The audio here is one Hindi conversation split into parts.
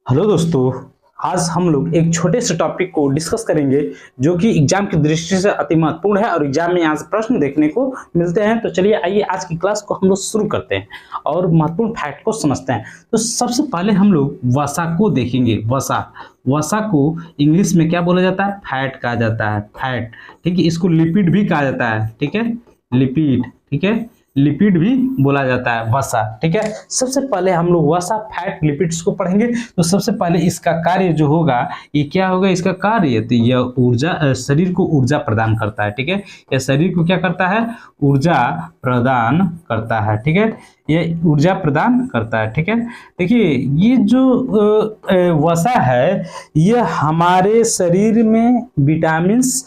हेलो दोस्तों। आज हम लोग एक छोटे से टॉपिक को डिस्कस करेंगे जो कि एग्जाम की दृष्टि से अति महत्वपूर्ण है और एग्जाम में यहाँ से प्रश्न देखने को मिलते हैं। तो चलिए आइए आज की क्लास को हम लोग शुरू करते हैं और महत्वपूर्ण फैक्ट को समझते हैं। तो सबसे पहले हम लोग वसा को देखेंगे। वसा वसा को इंग्लिश में क्या बोला जाता है? फैट कहा जाता है। फैट, ठीक है। इसको लिपिड भी कहा जाता है, ठीक है। लिपिड, ठीक है। लिपिड भी बोला जाता है वसा, ठीक है। सबसे पहले हम लोग वसा, फैट, लिपिड्स को पढ़ेंगे। तो सबसे पहले इसका कार्य जो होगा, ये क्या होगा? इसका कार्य तो यह ऊर्जा, शरीर को ऊर्जा प्रदान करता है, ठीक है। यह शरीर को क्या करता है? ऊर्जा प्रदान करता है, ठीक है। ये ऊर्जा प्रदान करता है, ठीक है। देखिए ये जो वसा है, यह हमारे शरीर में विटामिन्स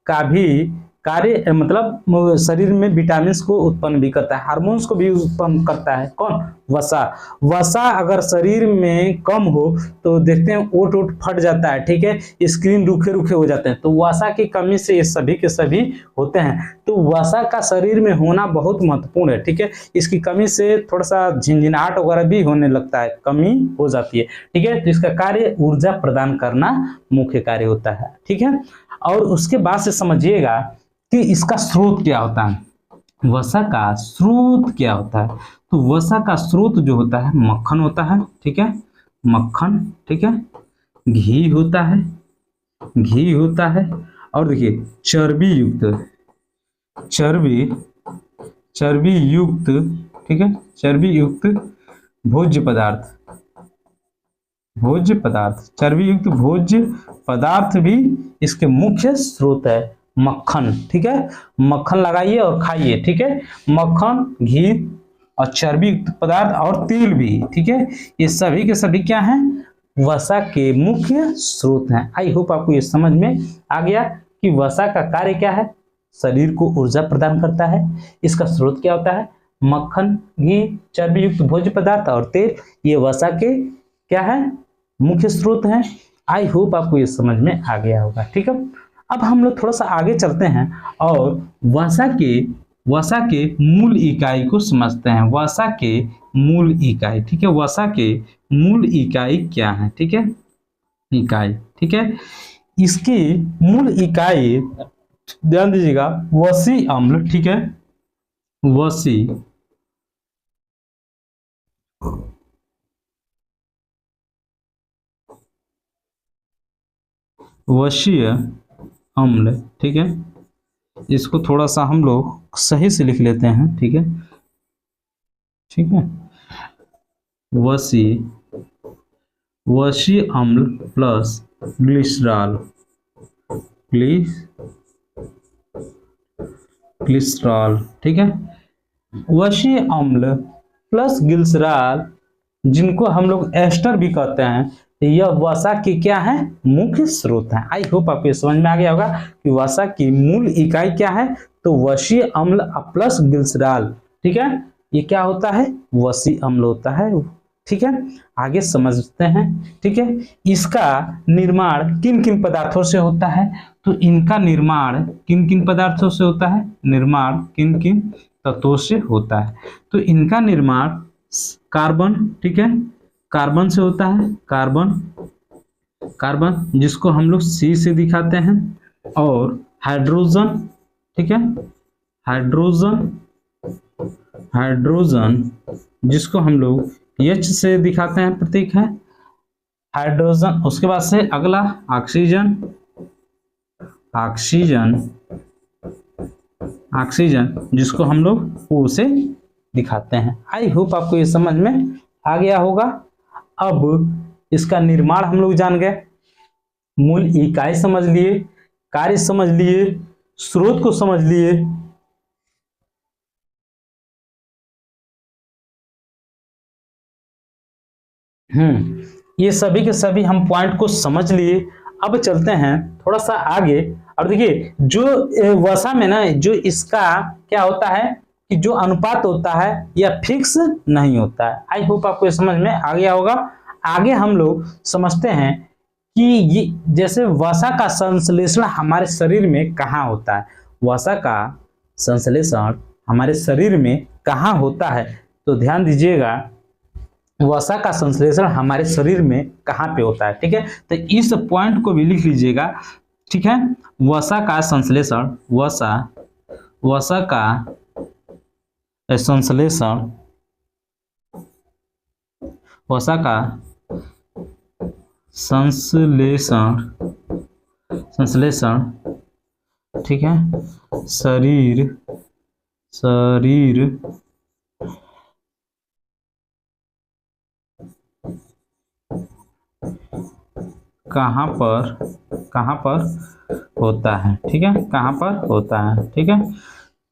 का भी कार्य, मतलब शरीर में विटामिन को उत्पन्न भी करता है, हार्मोन्स को भी उत्पन्न करता है। कौन? वसा। वसा अगर शरीर में कम हो तो देखते हैं ओट ओट फट जाता है, ठीक है। स्किन रूखे रूखे हो जाते हैं। तो वसा की कमी से ये सभी के सभी होते हैं। तो वसा का शरीर में होना बहुत महत्वपूर्ण है, ठीक है। इसकी कमी से थोड़ा सा झिनझिनाहट वगैरह भी होने लगता है, कमी हो जाती है, ठीक है। तो इसका कार्य ऊर्जा प्रदान करना मुख्य कार्य होता है, ठीक है। और उसके बाद से समझिएगा कि इसका स्रोत क्या होता है। वसा का स्रोत क्या होता है? तो वसा का स्रोत जो होता है मक्खन होता है, ठीक है। मक्खन, ठीक है। घी होता है, घी होता है। और देखिए चर्बी युक्त, चर्बी युक्त, ठीक है। चर्बी युक्त भोज्य पदार्थ, चर्बी युक्त भोज्य पदार्थ भी इसके मुख्य स्रोत है। मक्खन, ठीक है। मक्खन लगाइए और खाइए, ठीक है। मक्खन, घी और चर्बी युक्त पदार्थ और तेल भी, ठीक है। ये सभी के सभी क्या हैं? वसा के मुख्य स्रोत हैं। आई होप आपको ये समझ में आ गया कि वसा का कार्य क्या है। शरीर को ऊर्जा प्रदान करता है। इसका स्रोत क्या होता है? मक्खन, घी, चर्बी युक्त भोज्य पदार्थ और तेल। ये वसा के क्या है? मुख्य स्रोत हैं। आई होप आपको ये समझ में आ गया होगा, ठीक है। अब हम लोग थोड़ा सा आगे चलते हैं और वसा के मूल इकाई को समझते हैं। वसा के मूल इकाई, ठीक है। वसा के मूल इकाई क्या है? ठीक है, इकाई, ठीक है। इसकी मूल इकाई ध्यान दीजिएगा, वसी अम्ल, ठीक है। वसीय अम्ल, ठीक है। इसको थोड़ा सा हम लोग सही से लिख लेते हैं, ठीक है, ठीक है। वसी अम्ल प्लस ग्लिसरॉल, ठीक है। वसी अम्ल प्लस ग्लिसरॉल, जिनको हम लोग एस्टर भी कहते हैं, यह वसा की क्या है? मुख्य स्रोत है। आई होप आपको समझ में आ गया होगा कि वसा की मूल इकाई क्या है। तो वसी अम्ल प्लस ग्लिसरॉल, ठीक है। ये क्या होता है? वसी अम्ल होता है, ठीक है। आगे समझते हैं, ठीक है। इसका निर्माण किन किन पदार्थों से होता है? तो इनका निर्माण किन किन पदार्थों से होता है? निर्माण किन किन तत्वों से होता है? तो इनका निर्माण कार्बन, ठीक है, कार्बन से होता है। कार्बन जिसको हम लोग C से दिखाते हैं, और हाइड्रोजन, ठीक है। हाइड्रोजन जिसको हम लोग H से दिखाते हैं, प्रतीक है हाइड्रोजन। उसके बाद से अगला ऑक्सीजन, जिसको हम लोग O से दिखाते हैं। आई होप आपको ये समझ में आ गया होगा। अब इसका निर्माण हम लोग जान गए, मूल इकाई समझ लिए, कार्य समझ लिए, स्रोत को समझ लिए। ये सभी के सभी हम पॉइंट को समझ लिए। अब चलते हैं थोड़ा सा आगे। और देखिए जो वसा में ना, जो इसका क्या होता है कि जो अनुपात होता है यह फिक्स नहीं होता है। आई होप आपको ये समझ में आ गया होगा। आगे हम लोग समझते हैं कि ये जैसे वसा का संश्लेषण हमारे शरीर में कहाँ होता है। वसा का संश्लेषण हमारे शरीर में कहाँ होता है? तो ध्यान दीजिएगा, वसा का संश्लेषण हमारे शरीर में कहाँ पे होता है, ठीक है। तो इस पॉइंट को भी लिख लीजिएगा, ठीक है। वसा का संश्लेषण, वसा का संश्लेषण, वसा का संश्लेषण, ठीक है, शरीर कहाँ पर होता है, ठीक है, कहाँ पर होता है, ठीक है।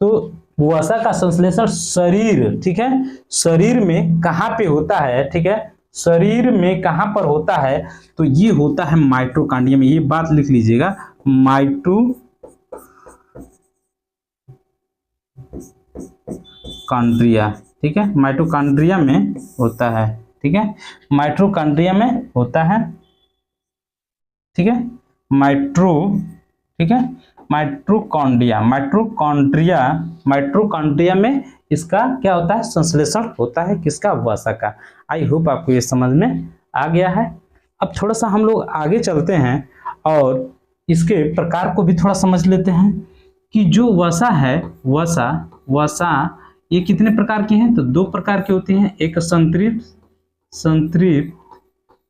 तो वसा का संश्लेषण शरीर, ठीक है, शरीर में कहाँ पे होता है, ठीक है, शरीर में कहाँ पर होता है, तो ये होता है माइटोकॉन्ड्रिया में। ये बात लिख लीजिएगा, माइटोकॉन्ड्रिया, ठीक है, माइटोकॉन्ड्रिया में होता है, ठीक है, माइटोकॉन्ड्रिया में होता है, ठीक है, ठीक है, माइटोकॉन्ड्रिया में इसका क्या होता है, संश्लेषण होता है, किसका, वसा का। आई होप आपको ये समझ में आ गया है। अब थोड़ा सा हम लोग आगे चलते हैं और इसके प्रकार को भी थोड़ा समझ लेते हैं कि जो वसा है, वसा ये कितने प्रकार की हैं, तो 2 प्रकार की होती हैं, एक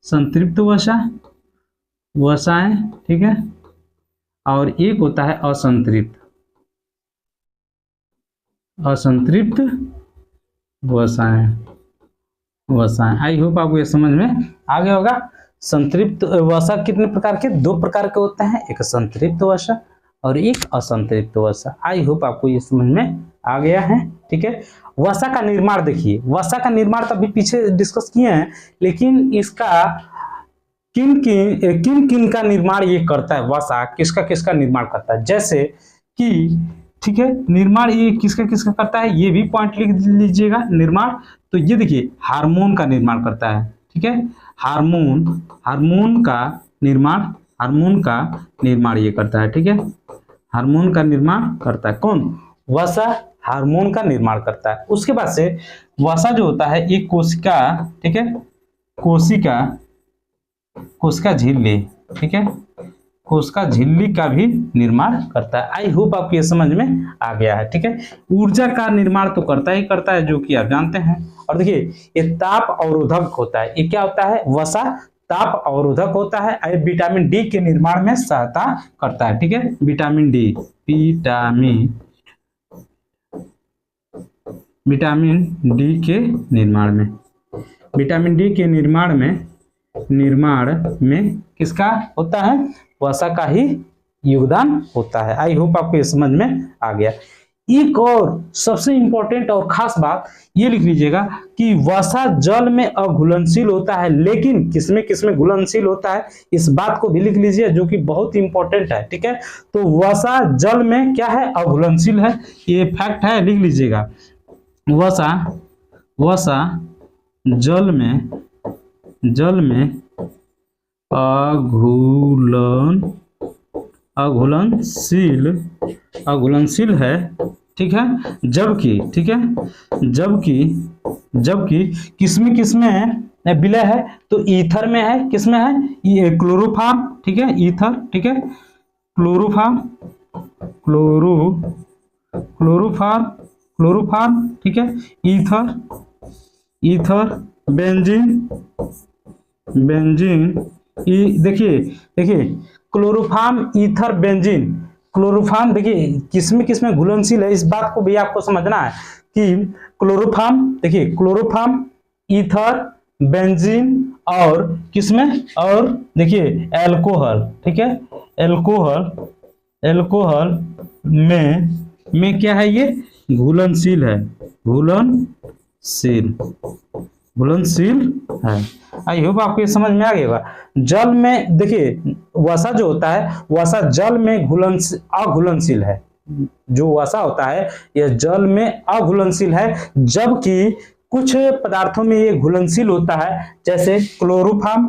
संतृप्त वसाएं, ठीक है, और एक होता है असंतृप्त वसाएं। आई होप आपको ये समझ में आ गया होगा। संतृप्त वसा कितने प्रकार के, 2 प्रकार के होते हैं, एक संतृप्त वसा और एक असंतृप्त वसा। आई होप आपको ये समझ में आ गया है, ठीक है। वसा का निर्माण देखिए, वसा का निर्माण तो अभी पीछे डिस्कस किए हैं, लेकिन इसका किन का निर्माण ये करता है, वसा किसका निर्माण करता है, जैसे कि, ठीक है, निर्माण ये किसका करता है, ये भी पॉइंट लिख लीजिएगा, निर्माण। तो ये देखिए हार्मोन का निर्माण करता है, ठीक है, हार्मोन का निर्माण ये करता है, ठीक है, हार्मोन का निर्माण करता है कौन, वसा हार्मोन का निर्माण करता है। उसके बाद से वसा जो होता है एक कोशिका, ठीक है, कोशिका झिल्ली, ठीक है, कोशिका झिल्ली का भी निर्माण करता है। आई होप आपको ये समझ में आ गया है, ठीक है। ऊर्जा का निर्माण तो करता है, जो कि आप जानते हैं। और देखिए ये ताप अवरोधक होता है, ये क्या होता है, वसा ताप अवरोधक होता है, ये विटामिन डी के निर्माण में सहायता करता है, ठीक है, विटामिन डी के निर्माण में किसका होता है, वसा का ही योगदान होता है। आई होप आपको ये समझ में आ गया। एक और सबसे इंपॉर्टेंट और खास बात ये लिख लीजिएगा कि वसा जल में अघुलनशील होता है, लेकिन किसमें घुलनशील होता है, इस बात को भी लिख लीजिए, जो कि बहुत इंपॉर्टेंट है, ठीक है। तो वसा जल में क्या है, अघुलनशील है, ये फैक्ट है, लिख लीजिएगा। वसा जल में अघुलनशील है, ठीक है, जबकि किसमें विलय है, तो ईथर में है, किसमें है, ये क्लोरोफॉर्म, ठीक है, ईथर, ठीक है, क्लोरोफॉर्म, ठीक है, ईथर बेंजीन, देखिए क्लोरोफॉर्म, ईथर, बेंजीन। क्लोरोफॉर्म देखिए किसमें घुलनशील है, इस बात को भी आपको समझना है कि क्लोरोफॉर्म, देखिए क्लोरोफॉर्म, ईथर, बेंजीन और किसमें, और देखिए एल्कोहल, ठीक है, एल्कोहल में क्या है, ये घुलनशील है, घुलनशील है। आई होप आपको ये समझ में आ गया। जल में देखिए वसा जो होता है, वसा जल में अघुलनशील है, जो वसा होता है यह जल में अघुलनशील है, जबकि कुछ पदार्थों में ये घुलनशील होता है, जैसे क्लोरोफॉर्म,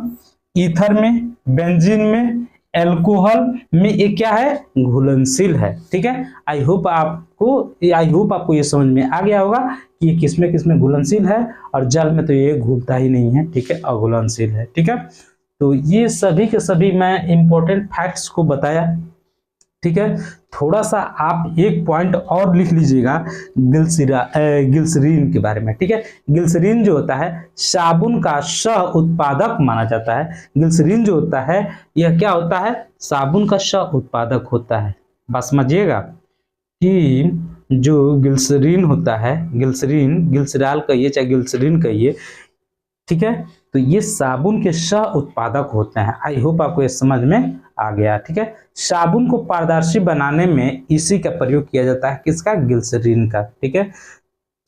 ईथर में, बेंजीन में, एल्कोहल में ये क्या है, घुलनशील है, ठीक है। आई होप आपको को आई होप आपको ये समझ में आ गया होगा कि ये किसमें किसमें घुलनशील है, और जल में तो ये घुलता ही नहीं है, ठीक है, अघुलनशील है, ठीक है। तो ये सभी के सभी मैं इंपॉर्टेंट फैक्ट्स को बताया, ठीक है। थोड़ा सा आप एक पॉइंट और लिख लीजिएगा ग्लिसरीन के बारे में, ठीक है। ग्लिसरीन जो होता है साबुन का सह उत्पादक माना जाता है। ग्लिसरीन जो होता है यह क्या होता है, साबुन का सह उत्पादक होता है। बस समझिएगा कि जो ग्लिसरीन होता है, ग्लिसरीन, ग्लिसरॉल कहिए चाहे ग्लिसरीन कहिए, ठीक है, तो ये साबुन के सह उत्पादक होते हैं। आई होप आपको ये समझ में आ गया, ठीक है। साबुन को पारदर्शी बनाने में इसी का प्रयोग किया जाता है, किसका, ग्लिसरीन का, ठीक है।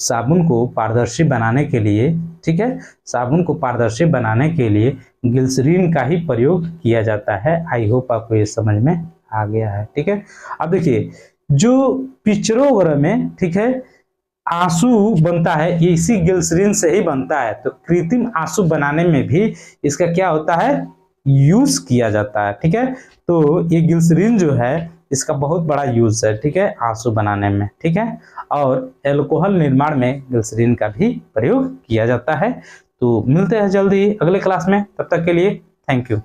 साबुन को पारदर्शी बनाने के लिए, ठीक है, साबुन को पारदर्शी बनाने के लिए ग्लिसरीन का ही प्रयोग किया जाता है। आई होप आपको ये समझ में आ गया है, ठीक है। अब देखिए जो पिक्चरों वगैरह में, ठीक है, आंसू बनता है ये इसी ग्लिसरीन से ही बनता है। तो कृत्रिम आंसू बनाने में भी इसका क्या होता है, यूज किया जाता है, ठीक है। तो ये ग्लिसरीन जो है इसका बहुत बड़ा यूज है, ठीक है, आंसू बनाने में, ठीक है। और एल्कोहल निर्माण में ग्लिसरीन का भी प्रयोग किया जाता है। तो मिलते हैं जल्दी अगले क्लास में, तब तक के लिए थैंक यू।